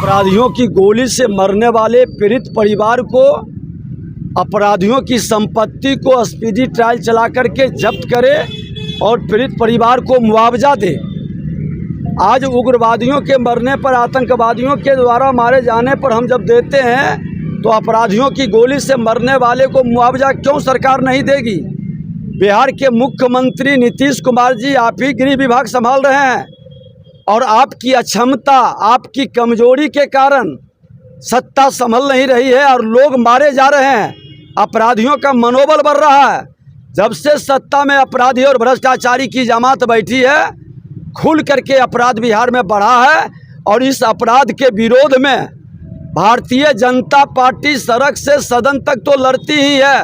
अपराधियों की गोली से मरने वाले पीड़ित परिवार को अपराधियों की संपत्ति को स्पीडी ट्रायल चला करके जब्त करे और पीड़ित परिवार को मुआवजा दे। आज उग्रवादियों के मरने पर, आतंकवादियों के द्वारा मारे जाने पर हम जब देते हैं तो अपराधियों की गोली से मरने वाले को मुआवजा क्यों सरकार नहीं देगी? बिहार के मुख्यमंत्री नीतीश कुमार जी, आप ही गृह विभाग संभाल रहे हैं और आपकी अक्षमता, आपकी कमजोरी के कारण सत्ता संभल नहीं रही है और लोग मारे जा रहे हैं, अपराधियों का मनोबल बढ़ रहा है। जब से सत्ता में अपराधी और भ्रष्टाचारी की जमात बैठी है, खुल करके अपराध बिहार में बढ़ा है और इस अपराध के विरोध में भारतीय जनता पार्टी सड़क से सदन तक तो लड़ती ही है।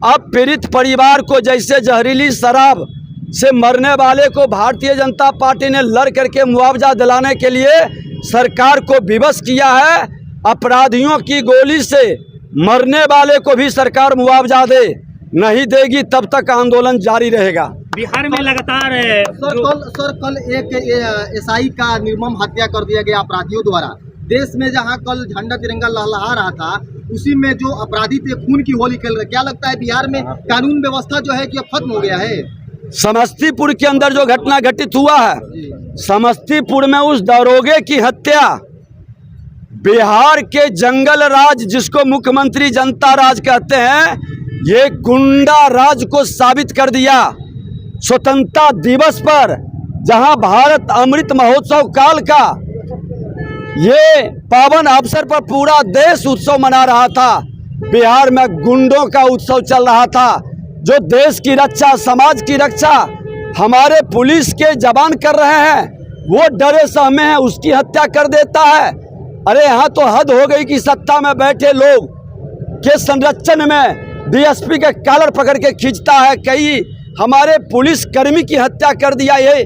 अब पीड़ित परिवार को जैसे जहरीली शराब से मरने वाले को भारतीय जनता पार्टी ने लड़ करके मुआवजा दिलाने के लिए सरकार को विवश किया है। अपराधियों की गोली से मरने वाले को भी सरकार मुआवजा दे, नहीं देगी तब तक आंदोलन जारी रहेगा। बिहार में लगातार कल एक एसआई का निर्मम हत्या कर दिया गया अपराधियों द्वारा। देश में जहां कल झंडा तिरंगा लहलहा रहा था, उसी में जो अपराधी थे खून की होली खेल रहे। क्या लगता है बिहार में कानून व्यवस्था जो है कि अब खत्म हो गया है? समस्तीपुर के अंदर जो घटना घटित हुआ है, समस्तीपुर में उस दरोगे की हत्या बिहार के जंगल राज, जिसको मुख्यमंत्री जनता राज कहते हैं, ये गुंडा राज को साबित कर दिया। स्वतंत्रता दिवस पर जहां भारत अमृत महोत्सव काल का ये पावन अवसर पर पूरा देश उत्सव मना रहा था, बिहार में गुंडों का उत्सव चल रहा था। जो देश की रक्षा, समाज की रक्षा हमारे पुलिस के जवान कर रहे हैं, वो डरे सहमे हैं, उसकी हत्या कर देता है। अरे यहाँ तो हद हो गई कि सत्ता में बैठे लोग के संरक्षण में डीएसपी के कॉलर पकड़ के खींचता है। कई हमारे पुलिस कर्मी की हत्या कर दिया ये,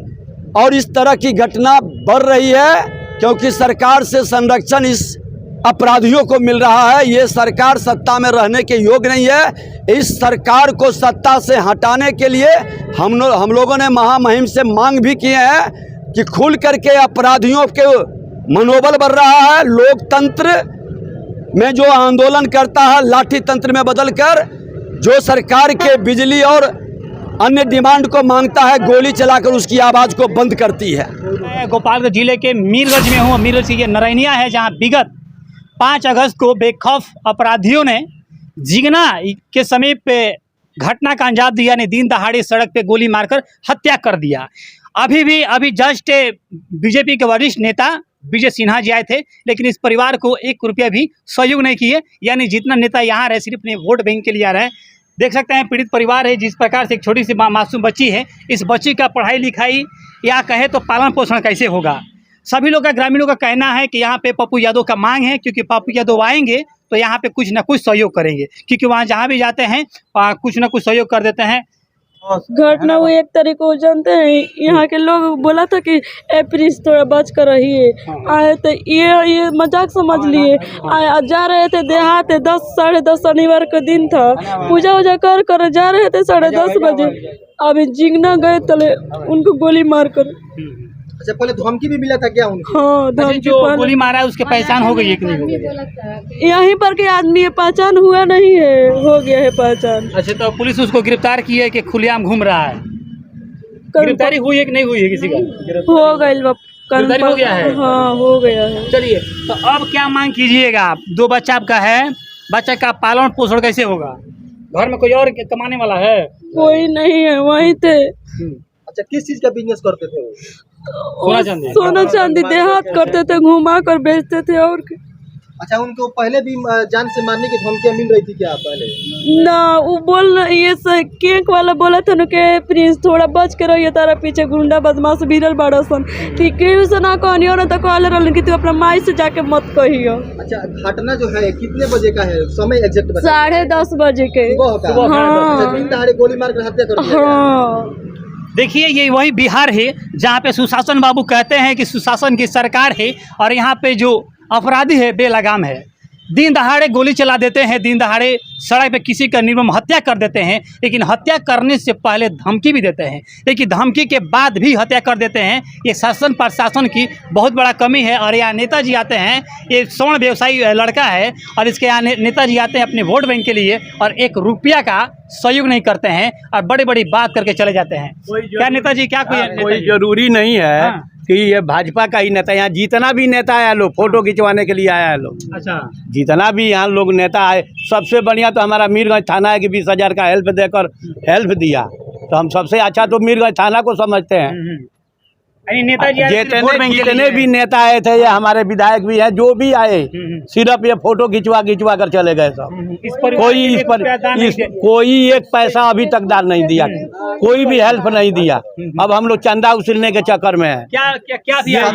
और इस तरह की घटना बढ़ रही है क्योंकि सरकार से संरक्षण इस अपराधियों को मिल रहा है। ये सरकार सत्ता में रहने के योग्य नहीं है। इस सरकार को सत्ता से हटाने के लिए हम लोगों ने महामहिम से मांग भी किए हैं कि खुल करके अपराधियों के मनोबल बढ़ रहा है। लोकतंत्र में जो आंदोलन करता है, लाठी तंत्र में बदलकर जो सरकार के बिजली और अन्य डिमांड को मांगता है, गोली चलाकर उसकी आवाज़ को बंद करती है। गोपालगंज जिले के मीरगंज में हूँ। मीरगंज की ये नरैनिया है जहाँ विगत 5 अगस्त को बेखौफ अपराधियों ने जिगना के समीप पे घटना का अंजाम दिया, ने दिन दहाड़े सड़क पे गोली मारकर हत्या कर दिया। अभी जस्ट बीजेपी के वरिष्ठ नेता विजय सिन्हा जी आए थे, लेकिन इस परिवार को 1 रुपया भी सहयोग नहीं किए। यानी जितना नेता यहाँ रहे सिर्फ अपने वोट बैंक के लिए आ रहे हैं। देख सकते हैं पीड़ित परिवार है, जिस प्रकार से एक छोटी सी मासूम बच्ची है, इस बच्ची का पढ़ाई लिखाई या कहे तो पालन पोषण कैसे होगा। सभी लोग का, ग्रामीणों का कहना है कि यहाँ पे पप्पू यादव का मांग है, क्योंकि पप्पू यादव आएंगे तो यहाँ पे कुछ ना कुछ सहयोग करेंगे, क्योंकि वहाँ जहाँ भी जाते हैं कुछ ना कुछ सहयोग कर देते हैं। घटना हुई 1 तारीख को, जानते हैं यहाँ के लोग बोला था कि प्लीज थोड़ा बच कर रहिए। आए तो ये मजाक समझ लिए, जा रहे थे देहात, 10 साढ़े 10 शनिवार का दिन था, पूजा वूजा कर जा रहे थे 10:30 बजे। अभी जिगना गए तले उनको गोली मार कर। अच्छा, पहले धमकी भी मिला था क्या उनको? हाँ, धमकी। जो गोली मारा है उसके पहचान हो गई है कि नहीं हो गई? यहीं पर के आदमी है, पहचान हुआ नहीं है, हो गया है पहचान। अच्छा, तो पुलिस उसको गिरफ्तार की है कि खुलेआम घूम रहा है? गिरफ्तारी हुई है कि नहीं हुई है किसी का? हो गई, गिरफ्तारी हो गया है। हाँ, हो गया है। चलिए, तो अब क्या मांग कीजिएगा आप? 2 बच्चा आपका है, बच्चा का पालन पोषण कैसे होगा? घर में कोई और कमाने वाला है? कोई नहीं है, वहीं थे। अच्छा, किस चीज का बिजनेस करते थे वो? सोना चांदी देहात करते थे, घुमा कर बेचते थे। और अच्छा, उनको पहले भी जान से मारने की धमकियां मिल रही थी क्या पहले? ना, वो बोल ये केक वाला बोला था कि प्रिंस थोड़ा बच के रहिए, तारा पीछे गुंडा बदमाश भीड़ल बड़ा सन, कि केहू से ना कहनियो ना तो कहले रहलन कि तू अपना माई से जाके मत कहियो। अच्छा, घटना जो है कितने बजे का है? समय एग्जैक्ट बता। 10:30 बजे के। हाँ, दिन दहाड़े गोली मार कर हत्या कर दिया। हाँ, देखिए, ये वही बिहार है जहाँ पे सुशासन बाबू कहते हैं कि सुशासन की सरकार है और यहाँ पे जो अपराधी है बेलगाम है। दिन दहाड़े गोली चला देते हैं, दिन दहाड़े सड़क पे किसी का निर्मम हत्या कर देते हैं, लेकिन हत्या करने से पहले धमकी भी देते हैं, लेकिन धमकी के बाद भी हत्या कर देते हैं। ये शासन प्रशासन की बहुत बड़ा कमी है। और यहाँ नेताजी आते हैं, ये स्वर्ण व्यवसायी लड़का है, और इसके यहाँ नेताजी आते हैं अपने वोट बैंक के लिए और 1 रुपया का सहयोग नहीं करते हैं और बड़ी बड़ी बात करके चले जाते हैं। क्या नेताजी, क्या कोई जरूरी नहीं है हाँ। कि ये भाजपा का ही नेता, यहाँ जितना भी नेता आया लोग फोटो खिंचवाने के लिए आया है लोग, अच्छा, जितना भी यहाँ लोग नेता आए, सबसे बढ़िया तो हमारा मीरगंज थाना है कि 20,000 का हेल्प देकर हेल्प दिया, तो हम सबसे अच्छा तो मीरगंज थाना को समझते हैं। यानी नेताजी जितने भी नेता आए थे, ये हमारे विधायक भी हैं, जो भी आए सिर्फ ये फोटो खिंचवा कर चले गए सब। कोई एक पैसा अभी तक दान नहीं दिया, कोई भी हेल्प नहीं दिया। अब हम लोग चंदा उछलने के चक्कर में है। क्या दिया?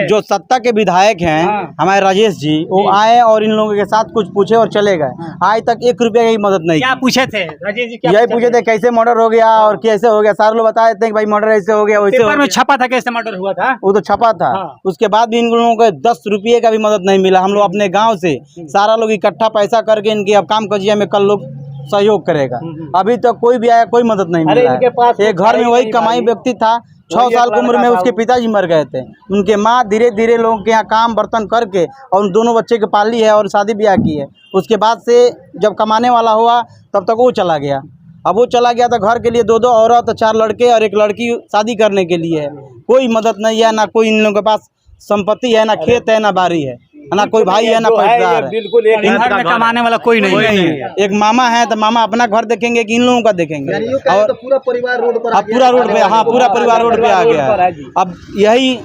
जो सत्ता के विधायक हैं हमारे राजेश जी, वो आए और इन लोगों के साथ कुछ पूछे और चले गए। आज तक 1 रुपया की मदद नहीं। क्या पूछे थे राजेश जी? यही पूछे थे कैसे मर्डर हो गया और कैसे हो गया। सारे लोग बता देते हैं कि भाई मर्डर ऐसे हो गया, वैसे हो गया। छपा था कैसे मर्डर हुआ था, वो तो छपा था। उसके बाद भी इन लोगों को 10 रुपये का भी मदद नहीं मिला। हम लोग अपने गांव से सारा लोग इकट्ठा पैसा करके इनके अब काम कजिया में कल लोग सहयोग करेगा। अभी तक कोई भी आया, कोई मदद नहीं मिला है। एक घर में वही कमाई व्यक्ति था, 6 साल की उम्र में उसके पिताजी मर गए थे। उनके माँ धीरे धीरे लोगों के यहाँ काम बर्तन करके और उन दोनों बच्चे के पाली है और शादी ब्याह की है। उसके बाद से जब कमाने वाला हुआ तब तक वो चला गया। अब वो चला गया तो घर के लिए 2 औरत, 4 लड़के और 1 लड़की शादी करने के लिए है। कोई मदद नहीं है, ना कोई इन लोगों के पास संपत्ति है, ना खेत है, ना बाड़ी है, ना कोई भाई है, ना पैदार है। बिल्कुल घर में कमाने वाला कोई नहीं है। एक मामा है तो मामा अपना घर देखेंगे कि इन लोगों का देखेंगे। और तो पूरा परिवार रोड पर आ गया। पूरा रोड पे, हाँ पूरा परिवार रोड पे आ गया है। अब यही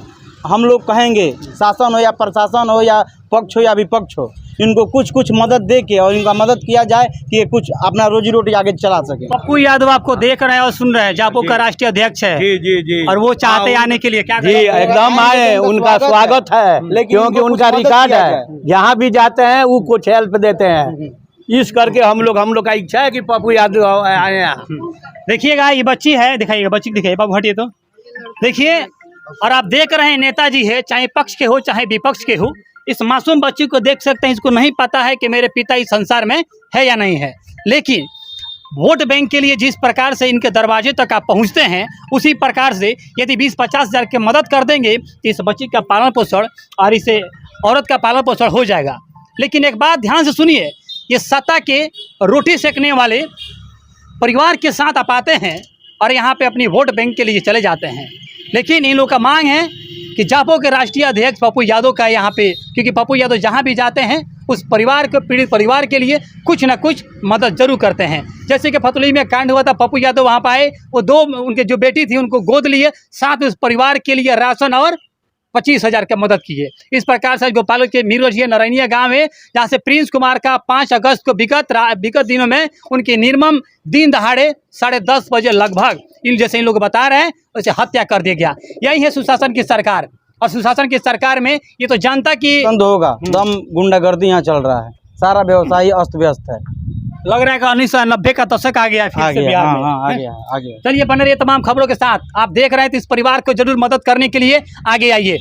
हम लोग कहेंगे, शासन हो या प्रशासन हो या पक्ष हो या विपक्ष हो, इनको कुछ मदद दे के और इनका मदद किया जाए कि ये कुछ अपना रोजी रोटी आगे चला सके। पप्पू यादव आपको देख रहे हैं और सुन रहे हैं, जापो का राष्ट्रीय अध्यक्ष है। जी और वो चाहते आने के लिए, क्या जी एकदम आए, उनका स्वागत है, क्योंकि उनका रिकॉर्ड है, जहाँ भी जाते हैं वो कुछ हेल्प देते हैं। इस करके हम लोग का इच्छा है कि पप्पू यादव आए यहाँ। देखिएगा, ये बच्ची है, दिखाइएगा बच्ची, दिखाइए बाबू, हटिए तो देखिए। और आप देख रहे हैं नेताजी है, चाहे पक्ष के हो चाहे विपक्ष के हो, इस मासूम बच्ची को देख सकते हैं। इसको नहीं पता है कि मेरे पिता इस संसार में है या नहीं है, लेकिन वोट बैंक के लिए जिस प्रकार से इनके दरवाजे तक आप पहुंचते हैं, उसी प्रकार से यदि 20-50 हज़ार की मदद कर देंगे तो इस बच्ची का पालन पोषण और इसे औरत का पालन पोषण हो जाएगा। लेकिन एक बात ध्यान से सुनिए, ये सत्ता के रोटी सेकने वाले परिवार के साथ आप आते हैं और यहाँ पे अपनी वोट बैंक के लिए चले जाते हैं। लेकिन इन लोगों का मांग है कि जापो के राष्ट्रीय अध्यक्ष पप्पू यादव का यहाँ पे, क्योंकि पप्पू यादव जहाँ भी जाते हैं उस परिवार को, पीड़ित परिवार के लिए कुछ ना कुछ मदद जरूर करते हैं। जैसे कि फतुली में कांड हुआ था, पप्पू यादव वहाँ पर आए, वो 2 उनके जो बेटी थी उनको गोद लिए, साथ उस परिवार के लिए राशन और 25,000 का मदद किए। इस प्रकार से गोपाल के मीरगंज नरैनिया गांव है, जहाँ से प्रिंस कुमार का 5 अगस्त को विगत दिनों में उनके निर्मम दिन दहाड़े 10:30 बजे लगभग, इन जैसे इन लोग बता रहे हैं, वैसे हत्या कर दिया गया। यही है सुशासन की सरकार। और सुशासन की सरकार में ये तो जनता की बंद होगा, दम गुंडागर्दी यहाँ चल रहा है, सारा व्यवसाय अस्त व्यस्त है। लग रहा है कि 1990 का दशक आ गया है फिर से बिहार में। आ गया। चलिए बने रहिए तमाम खबरों के साथ। आप देख रहे हैं तो इस परिवार को जरूर मदद करने के लिए आगे आइए।